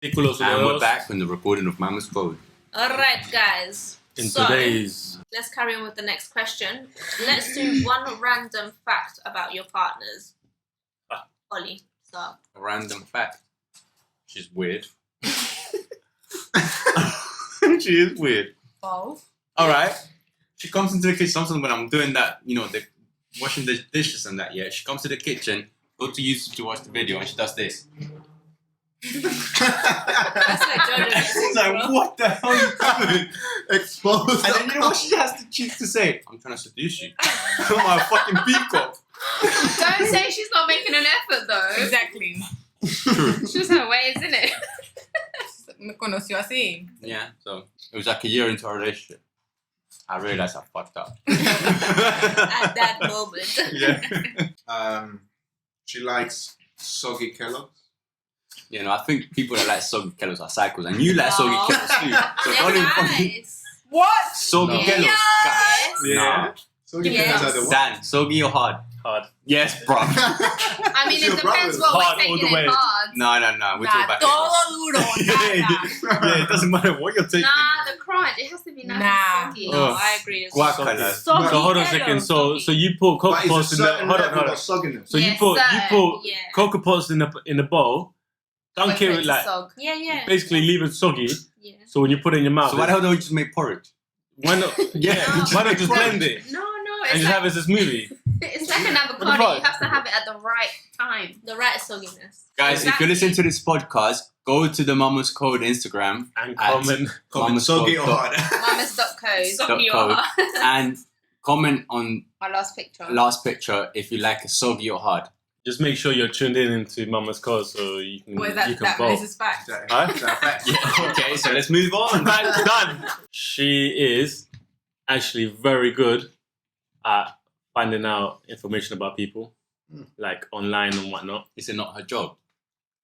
And we're back on the recording of Mama's Code. Alright, guys. Let's carry on with the next question. Let's do one random fact about your partners. Ollie, start. A random fact. She's weird. She is weird. Oh. Alright. She comes into the kitchen sometimes when I'm doing that, the washing the dishes and that, yeah. She comes to the kitchen, go to YouTube to watch the video, and she does this. That's like Jordan. She's like, what the hell are you doing? Exposed. And then you know what she has the cheek to say? I'm trying to seduce you. I'm a fucking peacock. Don't say she's not making an effort though. Exactly. True. It's just her way, isn't it? Me conoció así. Yeah, so it was like a year into our relationship. I realized I fucked up. At that moment. Yeah. She likes soggy Kellogg's. I think people that like soggy Kellogg's are cycles, and you like soggy Kellogg's too. So They're don't even nice. What? soggy No. Kellogg's. Yes. Guys. Nah. Soggy Yes. Kellogg's are the Dan, soggy or hard? Hard. Yes, bro. I mean, Your it depends brothers. what Hard we're all taking the way. it hard. No. We're talking about todo duro, nada. yeah, it doesn't matter what you're taking. Nah, the crunch. It has to be nice Nah. and soggy. No, Oh. I agree as well. Guacala. Soggy So hold on a second. Kellogg's, So soggy. you put cocoa But it's a pots in the certain hold level on. of sogginess. So Yes, you sir. put Yeah. cocoa pots in the bowl. Don't Wait care for it it to like sog. Yeah. basically leave it soggy. Yeah. So when you put it in your mouth, So why the hell don't you just make porridge? why not? Yeah, No. why not just blend it No, and it's just have it as a smoothie? it's like an the avocado. fuck? You have to have it at the right time. The right sogginess. Guys, if you listen to this podcast, go to the Mama's Code Instagram And At- comment. Comment soggy or hard. Mamas.co. Soggy code. or hard. and comment on Our last picture. last picture if you like a soggy or hard. Just make sure you're tuned in into Mama's Code so you can What is you that? can That vote. Mrs. Fact. Huh? Is that a fact? Yeah, okay, so let's move on. That's done. She is actually very good at finding out information about people, like online and whatnot. Is it not her job?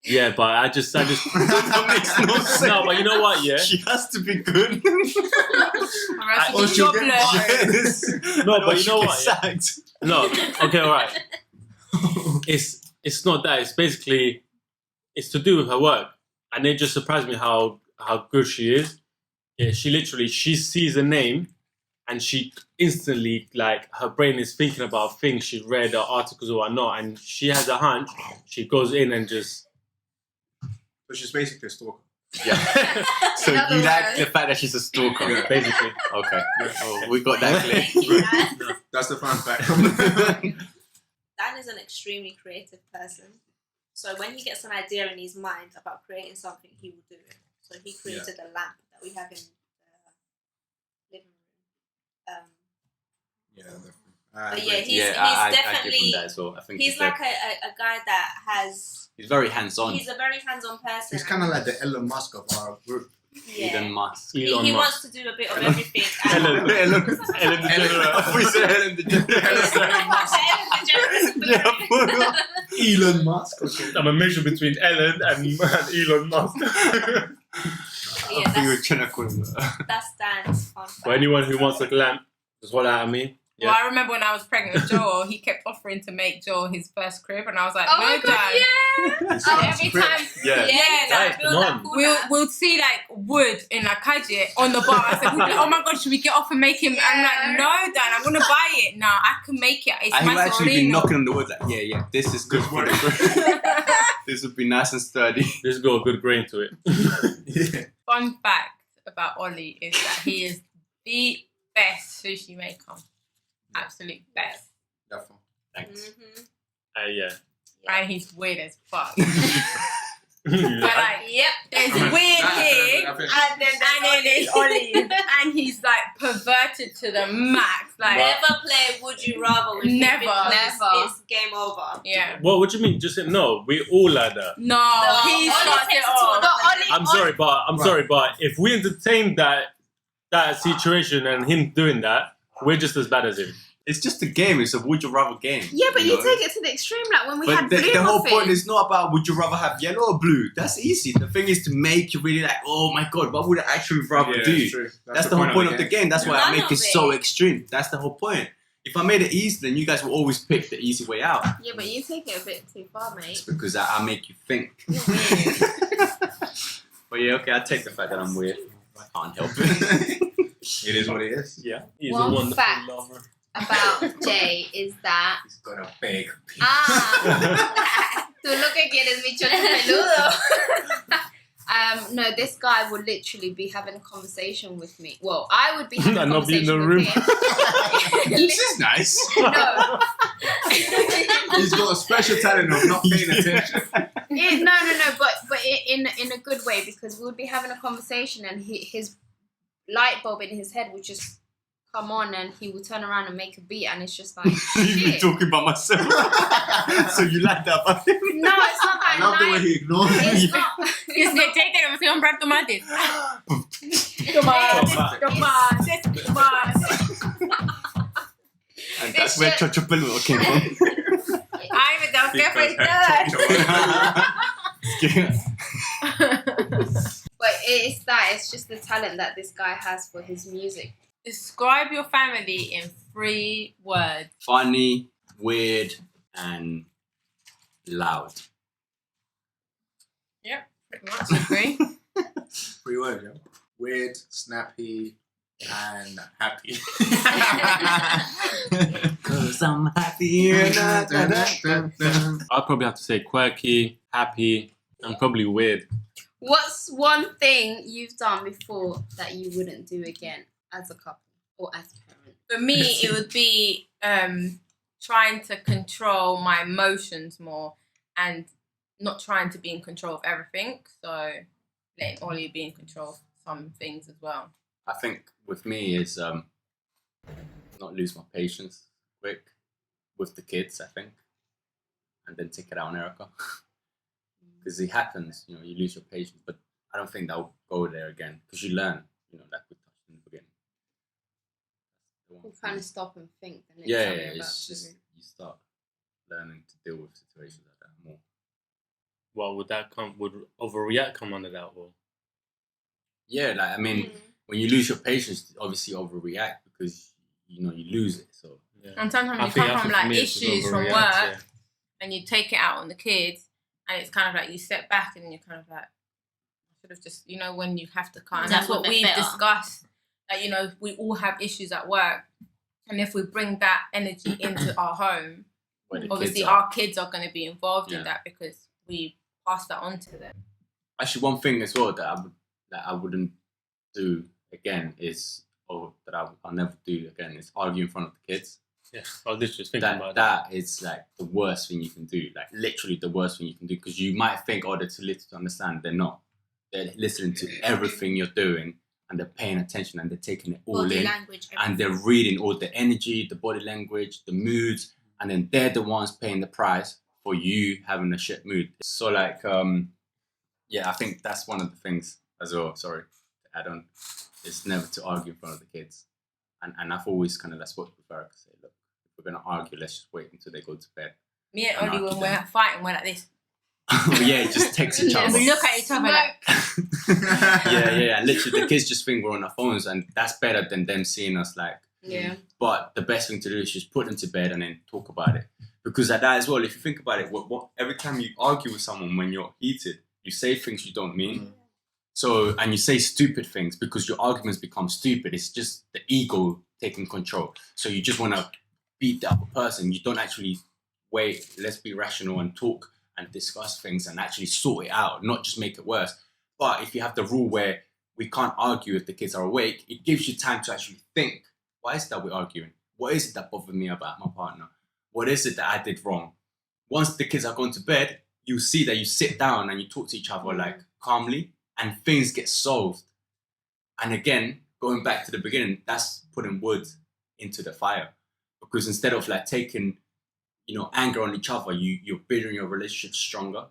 Yeah, but I just That makes no sense. no, but you know what? Yeah, She has to be good. Or else Or you'll she'll be get jobless. Yes. no, but you know She what? gets Yeah? sacked. No, okay, all right. It's not that. It's basically it's to do with her work, and it just surprised me how good she is. Yeah, she sees a name, and she instantly like her brain is thinking about things she read or articles or whatnot, and she has a hunch. She goes in and just So she's basically a stalker. yeah, So In other you like words- the fact that she's a stalker? Yeah. basically. Okay. Oh, we got that clear. Yeah. That's the fun fact. Dan is an extremely creative person. So when he gets an idea in his mind about creating something, he will do it. So he created a lamp that we have in the living room. Yeah, definitely. But yeah, he's yeah, I give definitely him that as well. I think he's like a guy that has. he's very hands-on. He's a very hands-on person. He's kind of like the Elon Musk of our group. Yeah. Elon Musk. He Elon Musk. wants to do a bit of everything. Ellen DeGeneres. We said Ellen DeGeneres. Yeah, Elon Musk. Okay. I'm a mixture between Ellen and Elon Musk. Yeah, we were trying to call him. that's Dan's fun fact. For anyone who wants a lamp, just holler at me. Well, I remember when I was pregnant with Joel, he kept offering to make Joel his first crib, and I was like, Oh no, my god, Dad. yeah! Oh, every time. Yeah. Yeah, like, build come that on. pool We'll, house. we'll see like wood in like Kaji on the bar. I said, we'll be like, oh my god, should we get off and make him? I'm like, no, Dad, I'm gonna buy it. No, I can make it. It's I my have actually been sobrino. knocking on the wood like, yeah, this is good for the This would be nice and sturdy. This got a good grain to it. Yeah. Fun fact about Ollie is that he is the best sushi maker. Absolute best. Definitely. Thanks. Mhm. Yeah. And he's weird as fuck. Yeah. But like, Yep. there's weird here, And then there's Ollie. And he's like perverted to the max. Like, never play Would You Rather with Never. him because Never. it's game over. yeah. What do you mean? Just say no. We all like that. No, he Ollie starts takes it it to off. another I'm sorry, but if we entertain that situation and him doing that, we're just as bad as him. It's just a game. It's a would you rather game. Yeah, but you know? take it to the extreme, like when we But had the blue whole muffin. point is not about would you rather have yellow or blue. That's easy. The thing is to make you really like, oh my god, what would I actually rather do? That's true. That's the whole point of the game. That's why I None make of it so it. extreme. That's the whole point. If I made it easy, then you guys will always pick the easy way out. Yeah, but you take it a bit too far, mate. It's because I make you think. You're weird. Yeah, okay, I take the fact that I'm weird. I can't help it. It is what it is. Yeah. He's One a wonderful fact. lover. About Jay is that He's got a big piece. tú lo que quieres bicho peludo. No, this guy would literally be having a conversation with me. Well, I would be having a And not be in the conversation room. with him. This is nice. No. He's got a special talent of not paying attention. No, but in a good way, because we would be having a conversation and his light bulb in his head would just come on and he would turn around and make a beat and it's just like You've been shit. talking about myself. So you like that about him? No, it's not that I love the way nice. he ignores me. It's not. Es que Jay tenemos que comprar tomates. And that's where Chocho Peludo came from. Ay, me tengo que afeitar. But it's just the talent that this guy has for his music. Describe your family in 3 words. Funny, weird, and loud. Pretty much agree. 3 words, yeah. Weird, snappy, and happy. Cause I'm happy. I'd probably have to say quirky, happy, and probably weird. What's one thing you've done before that you wouldn't do again as a couple or as a parent? For me, it would be trying to control my emotions more and not trying to be in control of everything. So letting Ollie be in control of some things as well. I think with me is not lose my patience quick with the kids, I think, and then take it out on Erica. Because it happens, you lose your patience, but I don't think that'll go there again because you learn, like we touched in the beginning. You kind of stop and think. The next Yeah, time you're about it's to just do. you start learning to deal with situations like that more. Well, would overreact come under that? Or Yeah, like I mean, when you lose your patience, obviously you overreact because you lose it. So yeah. And sometimes I you think come from for like me it's issues from overreact, work yeah. and you take it out on the kids, and it's kind of like you step back and you're kind of like, I should have just, when you have to cut. And that's Done what with it we've better. discussed. That we all have issues at work, and if we bring that energy into our home, where the obviously kids are. our kids are going to be involved Yeah. in that because we pass that on to them. Actually, one thing as well that I wouldn't do again is, or that I'll never do again, is argue in front of the kids. Yeah, I was just thinking about That is like the worst thing you can do. Like literally the worst thing you can do because you might think, oh, they're too little to understand. They're not. They're listening to everything you're doing and they're paying attention and they're taking it all Body in. language. And they're reading all the energy, the body language, the moods, and then they're the ones paying the price for you having a shit mood. So like, I think that's one of the things as well. Sorry to add on, is never to argue in front of the kids. And I've always kind of spoken with Erica, say, look, if we're gonna argue, let's just wait until they go to bed. Me and And Ollie, I'll when keep we're them. fighting, we're like this. Just text each And other. we look at each other like, Yeah. Literally, the kids just think we're on our phones, and that's better than them seeing us like. Yeah. But the best thing to do is just put them to bed and then talk about it. Because at that as well, if you think about it, what every time you argue with someone when you're heated, you say things you don't mean. So, and you say stupid things because your arguments become stupid. It's just the ego taking control. So you just want to beat the other person. You don't actually wait, let's be rational and talk and discuss things and actually sort it out, not just make it worse. But if you have the rule where we can't argue if the kids are awake, it gives you time to actually think, why is it that we're arguing? What is it that bothered me about my partner? What is it that I did wrong? Once the kids are gone to bed, you see that you sit down and you talk to each other like calmly and things get solved. And again, going back to the beginning, that's putting wood into the fire. Because instead of like taking, anger on each other, you're building your relationship stronger.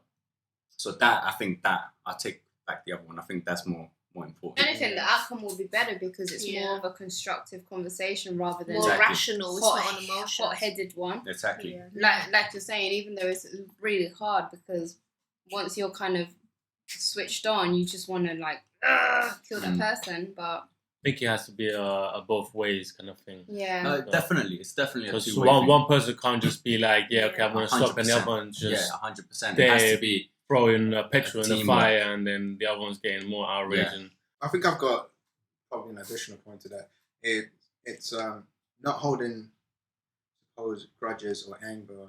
So that, I think that, I'll take back the other one. I think that's more important. Anything, the outcome will be better because it's Yeah. more of a constructive conversation rather than More Exactly. rational. It's not on emotion. hot-headed one. Exactly. Yeah. Like you're saying, even though it's really hard because once you're kind of switched on, you just want to kill that person. But I think it has to be a both ways kind of thing. yeah, Definitely. It's definitely a Because two-way thing. one person can't just be like, okay, I'm going to stop, and the 100%. other one just 100%. It they- has to be throwing petrol in the Teamwork. fire, and then the other one's getting more outraged. Yeah. And I think I've got probably an additional point to that. It's not holding, suppose, grudges or anger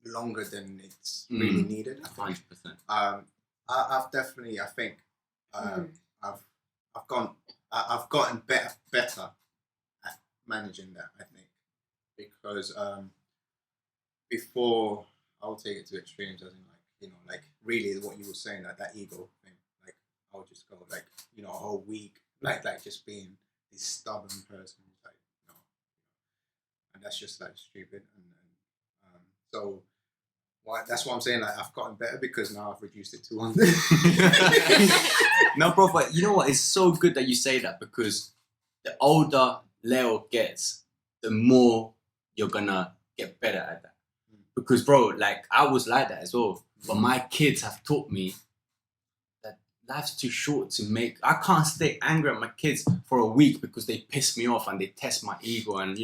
longer than it's really needed. I think. 100%. I've definitely, I think, I've gotten better at managing that. I think because before I'll take it to extremes, as in like really what you were saying, that ego thing. Like I'll just go like a whole week like just being this stubborn person, like and that's just like stupid. And so. That's what I'm saying. Like I've gotten better because now I've reduced it to 1 day. No, bro, but you know what? It's so good that you say that because the older Leo gets, the more you're gonna get better at that. Because, bro, like I was like that as well. But my kids have taught me that life's too short to make. I can't stay angry at my kids for a week because they piss me off and they test my ego, and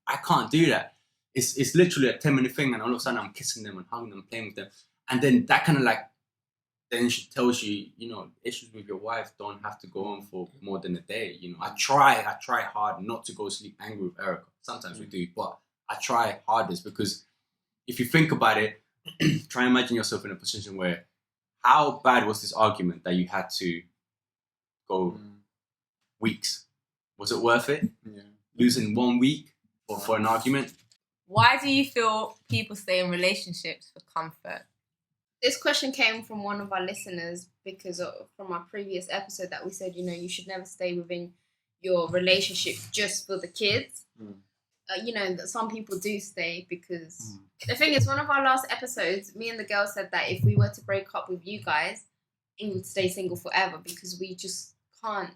I can't do that. It's literally a 10-minute thing, and all of a sudden I'm kissing them and hugging them, playing with them, and then that kind of like then she tells you, issues with your wife don't have to go on for more than a day. I try hard not to go sleep angry with Erica. Sometimes we do, but I try hardest because if you think about it, try and imagine yourself in a position where how bad was this argument that you had to go weeks? Was it worth it? Yeah. Losing 1 week for an argument? Why do you feel people stay in relationships for comfort? This question came from one of our listeners because from our previous episode that we said, you should never stay within your relationship just for the kids. That some people do stay because the thing is, one of our last episodes, me and the girl said that if we were to break up with you guys, we would stay single forever because we just can't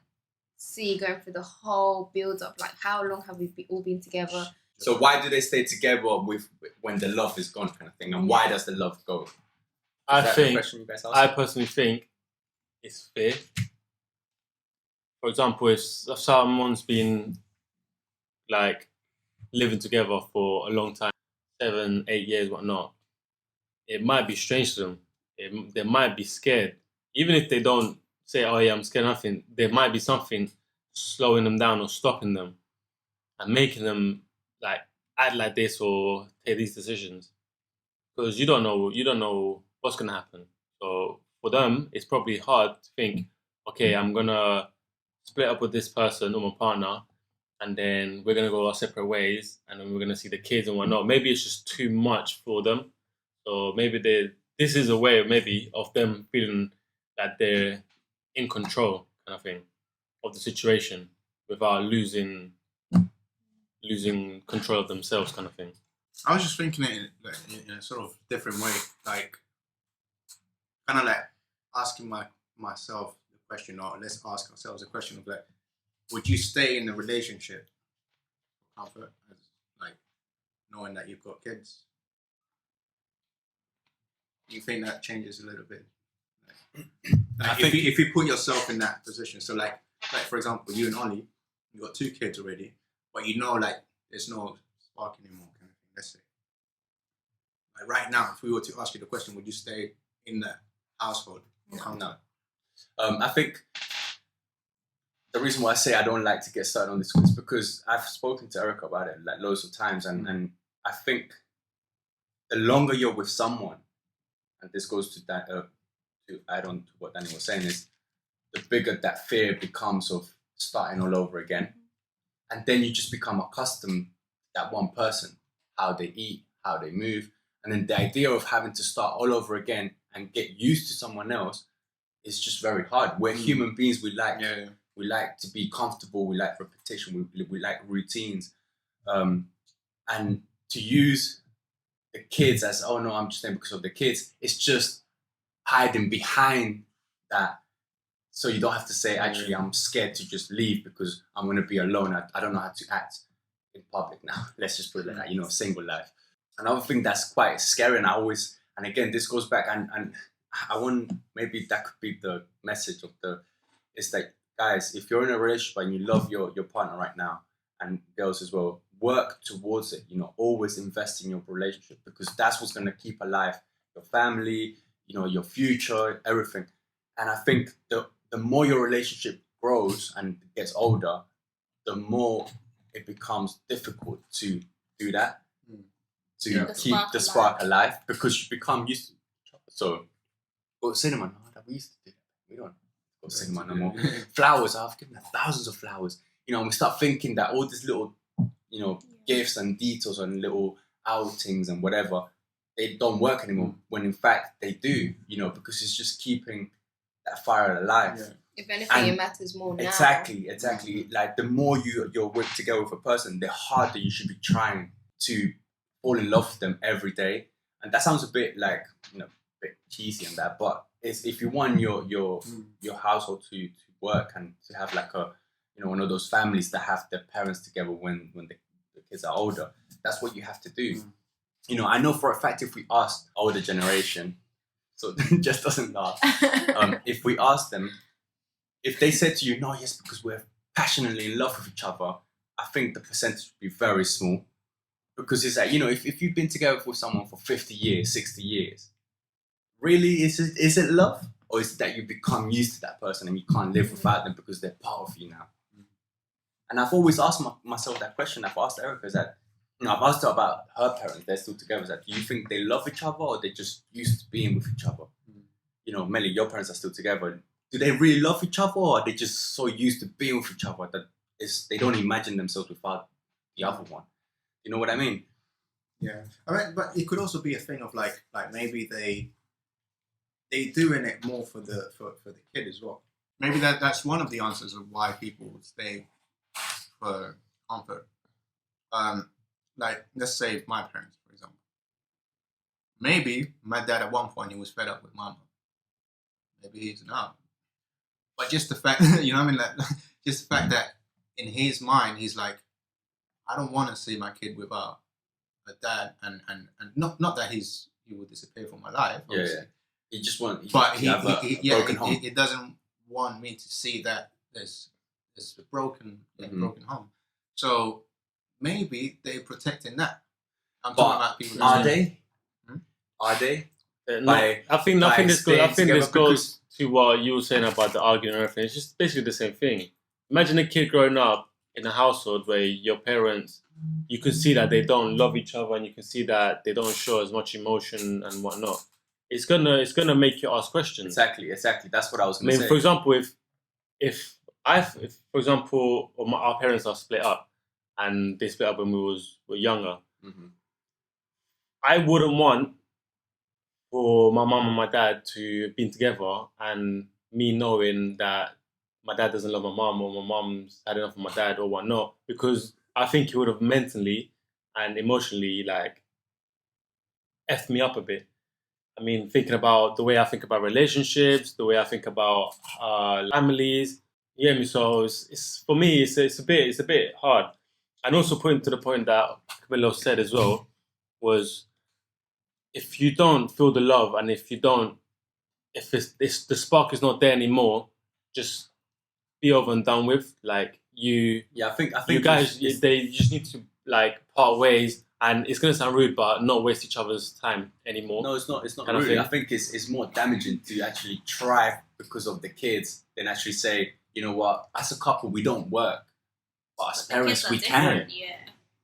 see going through the whole build up. Like, how long have we all been together? So why do they stay together when the love is gone, kind of thing? And why does the love go? I personally think it's fear. For example, if someone's been like living together for a long time, 7, 8 years, whatnot, it might be strange to them. They might be scared. Even if they don't say, oh yeah, I'm scared of nothing, there might be something slowing them down or stopping them and making them like act like this or take these decisions. Because you don't know what's gonna happen. So for them, it's probably hard to think, okay, I'm gonna split up with this person or my partner, and then we're gonna go our separate ways, and then we're gonna see the kids and whatnot. Maybe it's just too much for them. So maybe this is a way maybe of them feeling that they're in control, kind of thing, of the situation without losing control of themselves, kind of thing. I was just thinking it in a sort of different way, like kind of like asking myself the question, or let's ask ourselves the question of like, would you stay in a relationship for comfort, like knowing that you've got kids? Do you think that changes a little bit? Like if you put yourself in that position, so like for example, you and Ollie, you got 2 kids already, but like there's no spark anymore, kind of thing. Let's say, like right now, if we were to ask you the question, would you stay in that household? No. I think the reason why I say I don't like to get started on this is because I've spoken to Erica about it like loads of times, and I think the longer you're with someone, and this goes to that to add on to what Danny was saying, is the bigger that fear becomes of starting all over again. And then you just become accustomed to that one person, how they eat, how they move. And then the idea of having to start all over again and get used to someone else is just very hard. We're human beings. We like to be comfortable. We like repetition. We like routines. And to use the kids as, oh no, I'm just there because of the kids, it's just hiding behind that. So you don't have to say, actually, I'm scared to just leave because I'm going to be alone. I don't know how to act in public now. Let's just put it like that, single life. Another thing that's quite scary, and again, this goes back, and I want, maybe that could be the message of it's like, guys, if you're in a relationship and you love your partner right now, and girls as well, work towards it, always invest in your relationship, because that's what's going to keep alive your family, your future, everything. And I think the more your relationship grows and gets older, the more it becomes difficult to do that, to keep the spark alive, because you become used to each other. So, go to cinema, no, that we used to do that. We don't go to cinema no more. Flowers, I've given them thousands of flowers. And we start thinking that all these little, gifts and details and little outings and whatever, they don't work anymore. When in fact they do, because it's just keeping that fire alive. Yeah. If anything, it matters more now. Exactly. Like the more you're together with a person, the harder you should be trying to fall in love with them every day. And that sounds a bit like, a bit cheesy and that, but it's, if you want your household to work and to have like a, one of those families that have their parents together when the kids are older, that's what you have to do. I know for a fact, if we ask older generation, so it just doesn't laugh. If we ask them, if they said to you, no, yes, because we're passionately in love with each other, I think the percentage would be very small. Because it's like, if you've been together with someone for 50 years, 60 years, really, is it love? Or is it that you become used to that person and you can't live without them because they're part of you now? And I've always asked myself that question. I've asked Erica that, I've asked her about her parents. They're still together. That do you think they love each other or they're just used to being with each other? Melly, your parents are still together. Do they really love each other, or are they just so used to being with each other that they don't imagine themselves without the other one? You know what I mean? Yeah. I mean, but it could also be a thing of like maybe they doing it more for the kid as well. Maybe that's one of the answers of why people would stay for comfort. Like, let's say my parents, for example. Maybe my dad at one point, he was fed up with mama. Maybe he's not. But just the fact, like, just the fact that in his mind, he's like, I don't want to see my kid without a dad, and not that he will disappear from my life. Obviously. Yeah. He just wants, but he broken home. He doesn't want me to see that there's a broken home. So maybe they're protecting that. I'm talking about people. Are they? Are they? I think this goes to what you were saying about the arguing and everything. It's just basically the same thing. Imagine a kid growing up in a household where your parents, you can see that they don't love each other, and you can see that they don't show as much emotion and whatnot. It's gonna make you ask questions. Exactly. That's what I was gonna say. For example, if for example our parents are split up, and they split up when we were younger, I wouldn't want for my mum and my dad to have been together and me knowing that my dad doesn't love my mum, or my mum's had enough of my dad, or whatnot, because I think it would have mentally and emotionally like effed me up a bit. I mean, thinking about the way I think about relationships, the way I think about families. You get me? So it's for me, it's a bit hard. And also putting to the point that Camilo said as well was, if you don't feel the love, and if it's the spark is not there anymore, just be over and done with. Like I think you guys, they just need to like part ways. And it's going to sound rude, but not waste each other's time anymore. No, it's not rude. I think it's more damaging to actually try because of the kids than actually say, you know what, as a couple, we don't work. But as parents, we can. Yeah.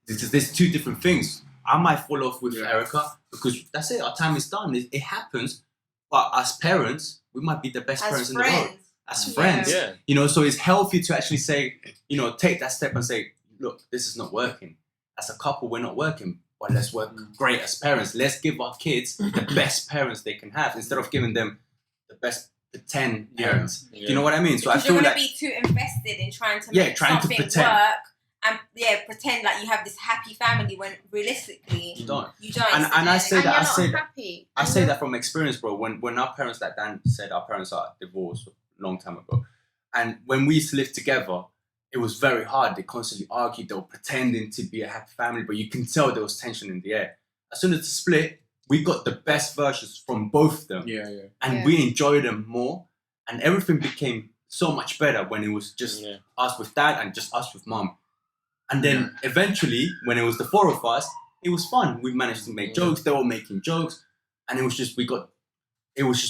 There's two different things. I might fall off with Erica because that's it. Our time is done. It happens. But as parents, we might be the best parents in the world. As friends. Yeah. So it's healthy to actually say, take that step and say, look, this is not working. As a couple, we're not working, but let's work great as parents. Let's give our kids the best parents they can have instead of giving them the best pretend parents. Yeah. You know what I mean? So because I feel you're like be too invested in trying to make something work and pretend like you have this happy family when realistically you don't. And I say that. Happy. I say that from experience, bro. When our parents, like Dan said, our parents are divorced a long time ago, and when we used to live together, it was very hard. They constantly argued. They were pretending to be a happy family, but you can tell there was tension in the air. As soon as the split, we got the best versions from both of them. And we enjoyed them more. And everything became so much better when it was just us with dad and just us with mom. And then eventually, when it was the four of us, it was fun. We managed to make jokes. They were making jokes. and it was just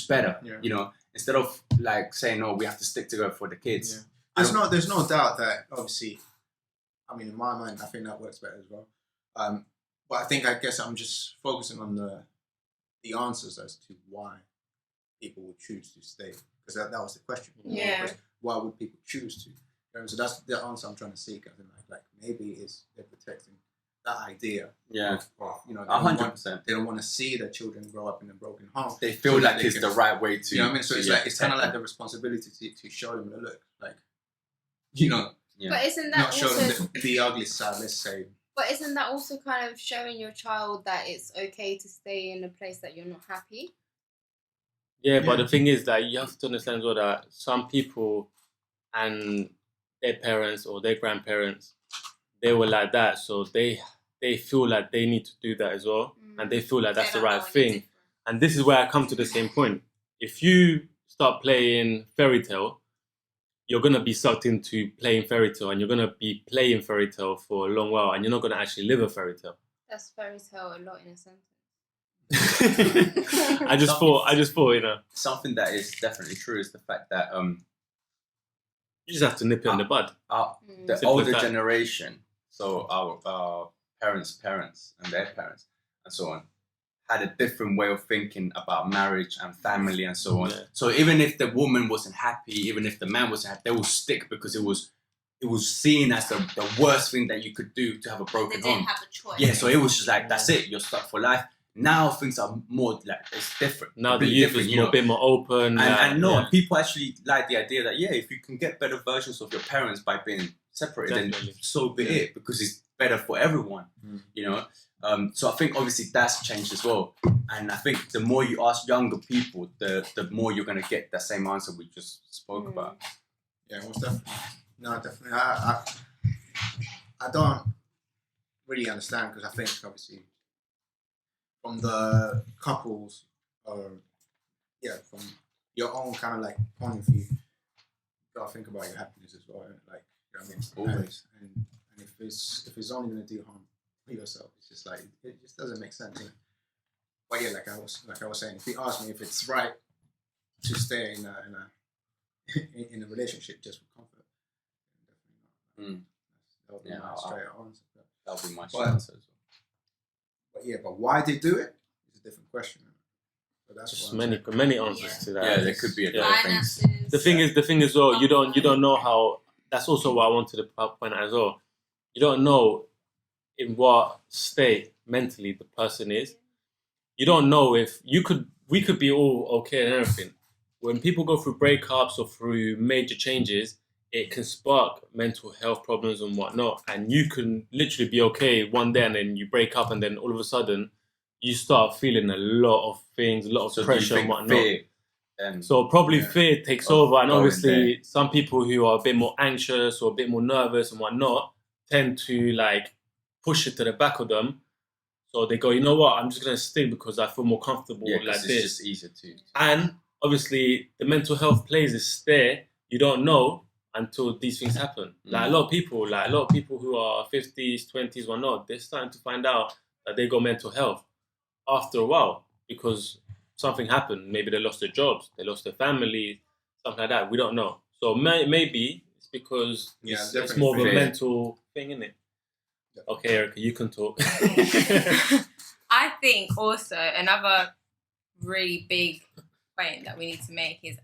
better, Yeah. you know. Instead of like saying, "No, we have to stick together for the kids." Yeah. There's no doubt that obviously, I mean, in my mind, I think that works better as well. But I guess I'm just focusing on the answers as to why people would choose to stay, because that was the question. Yeah. Why would people choose to? So that's the answer I'm trying to seek. I think like maybe they're protecting that idea. Yeah, Of, you know, 100%. they don't want to see their children grow up in a broken home. They feel like it's the right way to. You know what I mean? So it's like it's kind of like the responsibility to show them the look, like, you know. Yeah. But isn't that Not show also? them the ugly side, let's say. But isn't that also kind of showing your child that it's okay to stay in a place that you're not happy? Yeah, but Yeah. the thing is that you have to understand as well that some people and their parents or their grandparents, they were like that, so they feel like they need to do that as well, and they feel like that's the right thing. And this is where I come to the same point. If you start playing fairy tale, you're gonna be sucked into playing fairy tale, and you're gonna be playing fairy tale for a long while, and you're not gonna actually live a fairy tale. That's fairy tale a lot in a sentence. I just thought, you know, Something that is definitely true is the fact that you just have to nip it in the bud. the Simple older as that. generation, so our parents' and their parents and so on, had a different way of thinking about marriage and family and so on. Yeah. So even if the woman wasn't happy, even if the man wasn't happy, they will stick because it was seen as the worst thing that you could do to have a They broken didn't home. have a choice. Yeah, so it was just like, that's it, you're stuck for life. Now things are more like, it's different. Now the Completely youth different, is you more, know. a bit more open. And no, yeah. people actually like the idea that, yeah, if you can get better versions of your parents by being separated, Definitely. then so be it, because it's better for everyone, you know. So I think obviously that's changed as well. And I think the more you ask younger people, the more you're going to get the same answer we just spoke about. Yeah, most definitely. No, definitely. I don't really understand, because I think obviously from the couples, from your own kind of like point of view, you gotta think about your happiness as well. Like, you know what I mean? Always. And if it's only gonna do harm to yourself, it's just like it just doesn't make sense. You know? But yeah, like I was saying, if you ask me if it's right to stay in a relationship just for comfort, definitely not. That would be Yeah, my straight answer. That'll be my But- answer as well. But why they do it is a different question. But that's Just what I'm many saying. answers to that. Yeah, there could be a Yeah. lot of things. Finances. The thing is, well, you don't know how. That's also what I wanted to point out as well. You don't know in what state mentally the person is. You don't know if we could be all okay and everything. When people go through breakups or through major changes, it can spark mental health problems and whatnot. And you can literally be okay one day, and then you break up, and then all of a sudden you start feeling a lot of things, a lot of So do you pressure and think whatnot. fear, So probably Yeah. fear takes Of over, and going obviously some people who are a bit more anxious or a bit more nervous and whatnot tend to like push it to the back of them. So they go, you know what, I'm just gonna stick because I feel more comfortable yeah, like 'cause it's this. just easier to. And obviously the mental health plays is there. You don't know until these things happen. Like a lot of people who are 50s, 20s, whatnot, they're starting to find out that they got mental health after a while because something happened. Maybe they lost their jobs, they lost their family, something like that. We don't know. So maybe it's because Yeah, it's definitely more of a fear. mental thing, isn't it? Okay, Erica, you can talk. I think also another really big point that we need to make is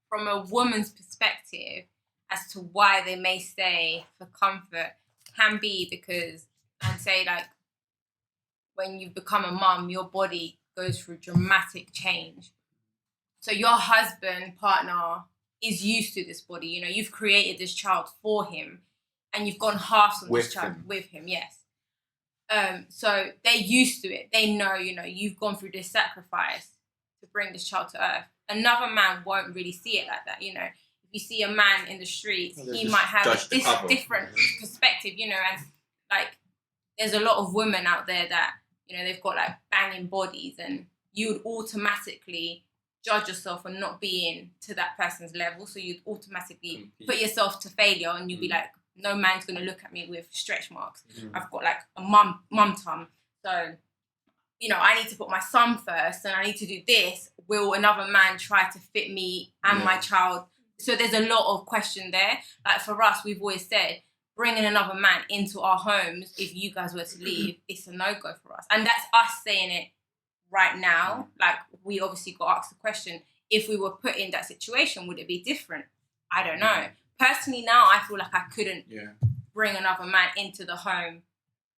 from a woman's perspective as to why they may stay for comfort can be because, and say like, when you become a mum, your body goes through dramatic change. So your husband, partner, is used to this body. You know, you've created this child for him, and you've gone halves on With this child him. with him. Yes. So they're used to it. They know, you know, you've gone through this sacrifice to bring this child to earth. Another man won't really see it like that. You know, if you see a man in the streets, Well, they he just might have judge the this cover. different perspective. You know, and like, there's a lot of women out there that, you know, they've got like banging bodies, and you would automatically judge yourself for not being to that person's level. So you'd automatically Compete. put yourself to failure, and you'd be like, no man's going to look at me with stretch marks. Mhm. I've got like a mum tum. So I need to put my son first and I need to do this, will another man try to fit me and my child? So there's a lot of question there. Like for us, we've always said, bringing another man into our homes, if you guys were to leave, it's a no-go for us. And that's us saying it right now. Like, we obviously got asked the question, if we were put in that situation, would it be different? I don't know. Personally now, I feel like I couldn't bring another man into the home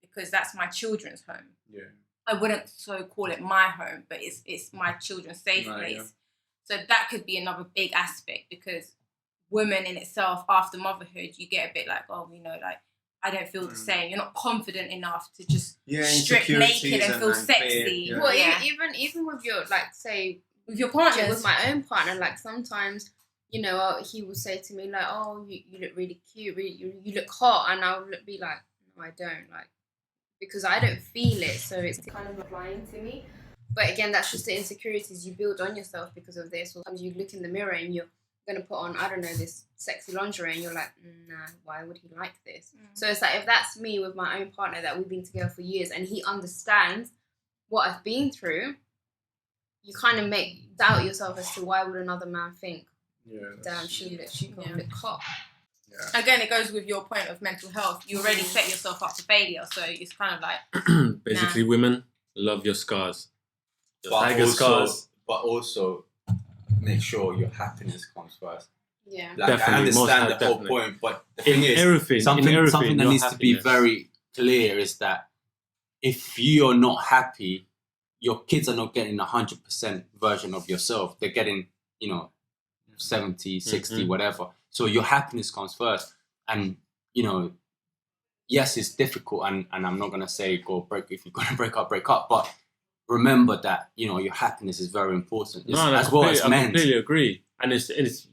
because that's my children's home. Yeah. I wouldn't so call it my home, but it's my children's safe place. Yeah. So that could be another big aspect, because women in itself, after motherhood, you get a bit like, oh, like, I don't feel the same. You're not confident enough to just strip naked and feel sexy. Yeah. Well, even with your, like, say, with your partner, with my own partner, like sometimes, he will say to me like, oh, you look really cute, you look hot, and I'll be like, no, I don't, like, because I don't feel it, so it's kind of applying to me. But again, that's just the insecurities you build on yourself because of this. Sometimes you look in the mirror and you're going to put on, I don't know, this sexy lingerie, and you're like, nah, why would he like this? So it's like, if that's me with my own partner that we've been together for years and he understands what I've been through, you kind of doubt yourself as to why would another man think, damn, she got a bit hot. Yeah. Again, it goes with your point of mental health. You already set yourself up for failure, so it's kind of like... Basically, women, love your scars. But also make sure your happiness comes first. Yeah. Like, I understand the whole point, but the thing is, something that needs to be very clear is that if you're not happy, your kids are not getting 100% version of yourself. They're getting, 70, 60, whatever. So your happiness comes first. And, yes, it's difficult. And I'm not going to say if you're going to break up. But remember that, your happiness is very important. I completely agree. And it's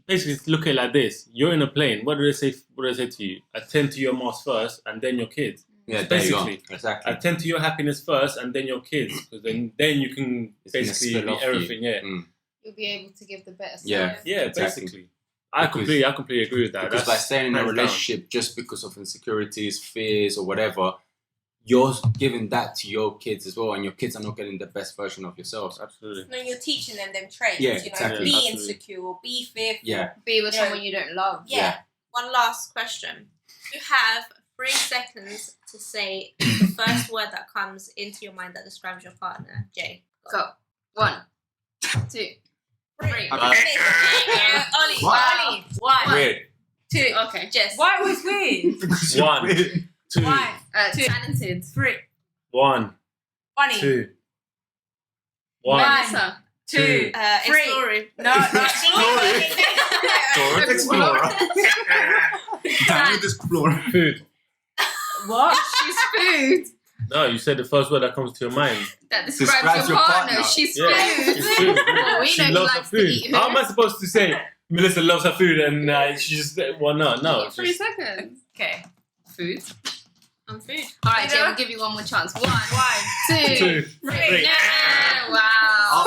basically, look at it like this. You're in a plane. What do they say to you? Attend to your mouth first and then your kids. Yeah, basically. Exactly. Attend to your happiness first and then your kids. Because then you can basically be everything. You'll be able to give the better side. Yeah, exactly. Basically. I completely agree with that. Because by staying in a relationship just because of insecurities, fears, or whatever, you're giving that to your kids as well, and your kids are not getting the best version of yourselves. Absolutely. No, you're teaching them traits. Yeah, exactly. Be insecure, be fearful. Yeah. Be with someone you don't love. Yeah. One last question. You have 3 seconds to say the first word that comes into your mind that describes your partner. Jay, go. 1, 2, 3. Ollie. 1. Weird. 2. Okay. Jess. Why was weird? 1, 2, 2. Talented. 3. 1, Funny. 2, 1, 2, 3. No, Explorer. Explorer. Food. What? She's food. No, you said the first word that comes to your mind. That describes your partner. She's food. She's food. Well, She loves her food. How am I supposed to say Melissa loves her food and she just... Well, no. 3 seconds. Okay. Food. I'm food. All right, Jay, we'll give you one more chance. 1, 2, 3. Wow.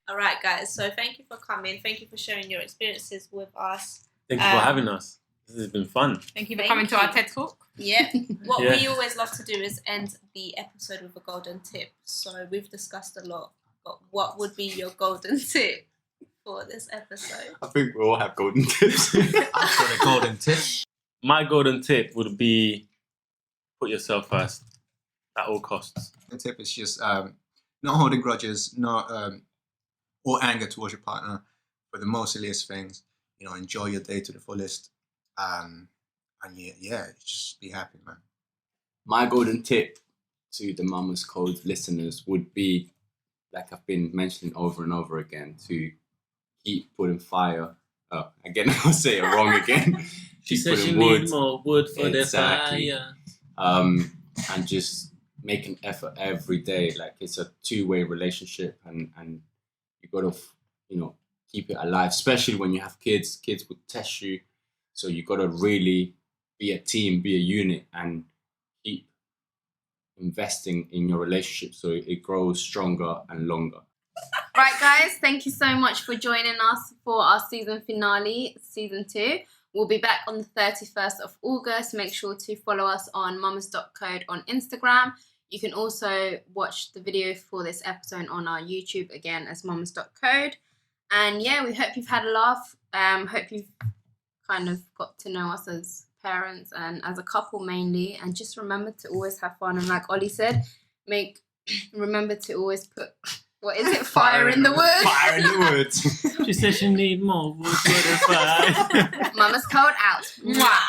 All right, guys. So thank you for coming. Thank you for sharing your experiences with us. Thank you for having us. This has been fun. Thank you for coming to our TED Talk. Yeah. What we always love to do is end the episode with a golden tip. So we've discussed a lot, but what would be your golden tip for this episode? I think we all have golden tips. I've got a golden tip. My golden tip would be put yourself first at all costs. The tip is just not holding grudges, not or anger towards your partner for the most silliest things. Enjoy your day to the fullest. And just be happy, man. My golden tip to the Mama's Code listeners would be, like I've been mentioning over and over again, to keep putting fire. Again, I'll say it wrong again. She says you need more wood for the fire. And just make an effort every day. Like, it's a 2-way relationship, and you got to, keep it alive, especially when you have kids. Kids would test you. So you got to really be a team, be a unit, and keep investing in your relationship so it grows stronger and longer. Right, guys, thank you so much for joining us for our season finale, season 2. We'll be back on the 31st of August. Make sure to follow us on mamas.code on Instagram. You can also watch the video for this episode on our YouTube, again, as mamas.code. And yeah, we hope you've had a laugh. Hope you've kind of got to know us as parents and as a couple mainly. And just remember to always have fun. And like Ollie said, remember to always put, what is it? Fire in the wood. Fire in the woods. She says she need more wood for the fire. Mama's code out. Mwah.